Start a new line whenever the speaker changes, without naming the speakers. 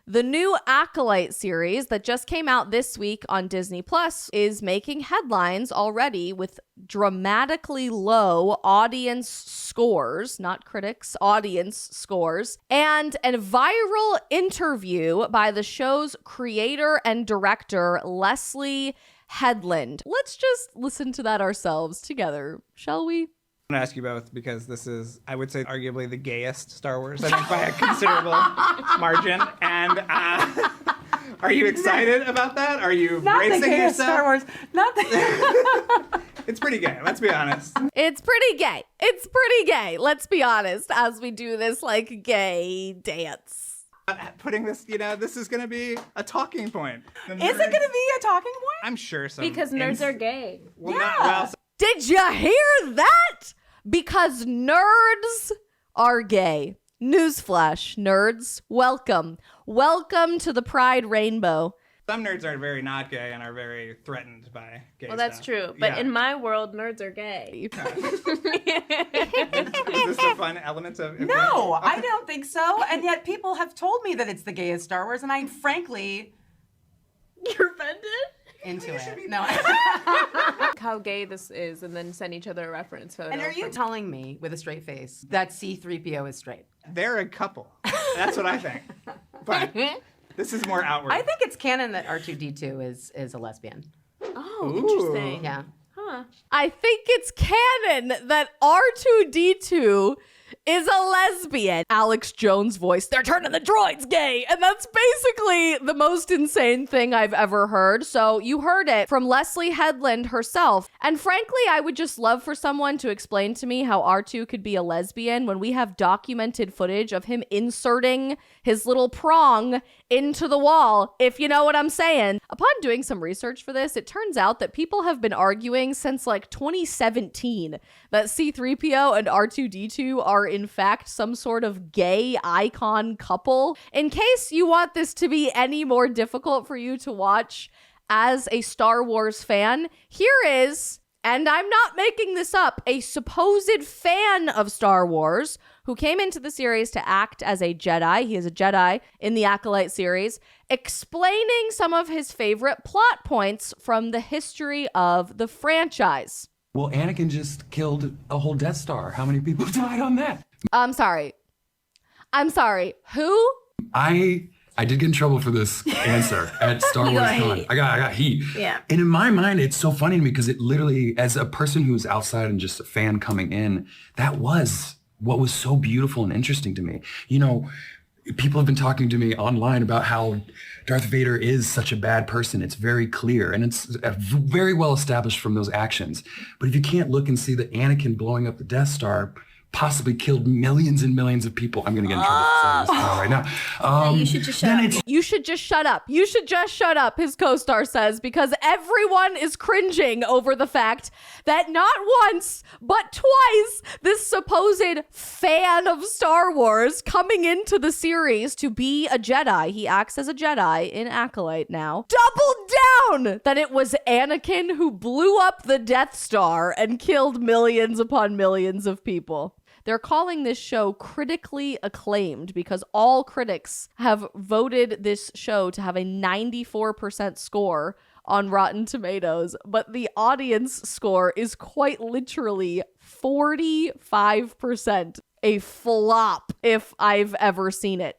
The new Acolyte series that just came out this week on Disney Plus is making headlines already with dramatically low audience scores, not critics, audience scores, and a viral interview by the show's creator and director, Leslie Headland. Let's just listen to that ourselves together, shall we?
I'm going to ask you both because this is, I would say, arguably the gayest Star Wars, I think, by a considerable margin. And are you excited about that? Are you bracing yourself?
Star Wars. Not the
It's pretty gay, let's be honest.
It's pretty gay. It's pretty gay, let's be honest, as we do this, like, gay dance.
Putting this, this is going to be a talking point.
Is it going to be a talking point?
I'm sure so.
Because nerds are gay.
Well, yeah.
Did you hear that? Because nerds are gay. Newsflash, nerds. Welcome. Welcome to the Pride Rainbow.
Some nerds are very not gay and are very threatened by gay
Well, that's
stuff.
true. But in my world, nerds are gay.
Is this a fun element of it?
No, I don't think so. And yet people have told me that it's the gayest Star Wars, and I frankly...
You're offended?
Into it. No.
How gay this is, and then send each other a reference photo.
And are you telling me, with a straight face, that C-3PO is straight?
They're a couple. That's what I think. But this is more outward.
I think it's canon that R2-D2 is a lesbian.
Oh,
Ooh.
interesting.
Yeah.
Huh.
I think it's canon that R2-D2 is a lesbian. Alex Jones' voice, they're turning the droids gay. And that's basically the most insane thing I've ever heard. So you heard it from Leslie Headland herself. And frankly, I would just love for someone to explain to me how R2 could be a lesbian when we have documented footage of him inserting his little prong into the wall, if you know what I'm saying. Upon doing some research for this, it turns out that people have been arguing since like 2017 that C-3PO and R2-D2 are in fact some sort of gay icon couple. In case you want this to be any more difficult for you to watch as a Star Wars fan, here is, and I'm not making this up, a supposed fan of Star Wars who came into the series to act as a Jedi. He is a Jedi in the Acolyte series, explaining some of his favorite plot points from the history of the franchise.
Well, Anakin just killed a whole Death Star. How many people died on that?
I'm sorry. Who?
I did get in trouble for this answer at Star Wars Con. I got heat.
Yeah.
And in my mind, it's so funny to me because it literally, as a person who's outside and just a fan coming in, that was what was so beautiful and interesting to me. People have been talking to me online about how Darth Vader is such a bad person. It's very clear, and it's very well established from those actions. But if you can't look and see that Anakin blowing up the Death Star possibly killed millions and millions of people. I'm going to get in trouble for saying this right now.
You should just shut up.
You should just shut up. You should just shut up, his co-star says, because everyone is cringing over the fact that not once, but twice, this supposed fan of Star Wars coming into the series to be a Jedi, he acts as a Jedi in Acolyte now, doubled down that it was Anakin who blew up the Death Star and killed millions upon millions of people. They're calling this show critically acclaimed because all critics have voted this show to have a 94% score on Rotten Tomatoes, but the audience score is quite literally 45%. A flop if I've ever seen it.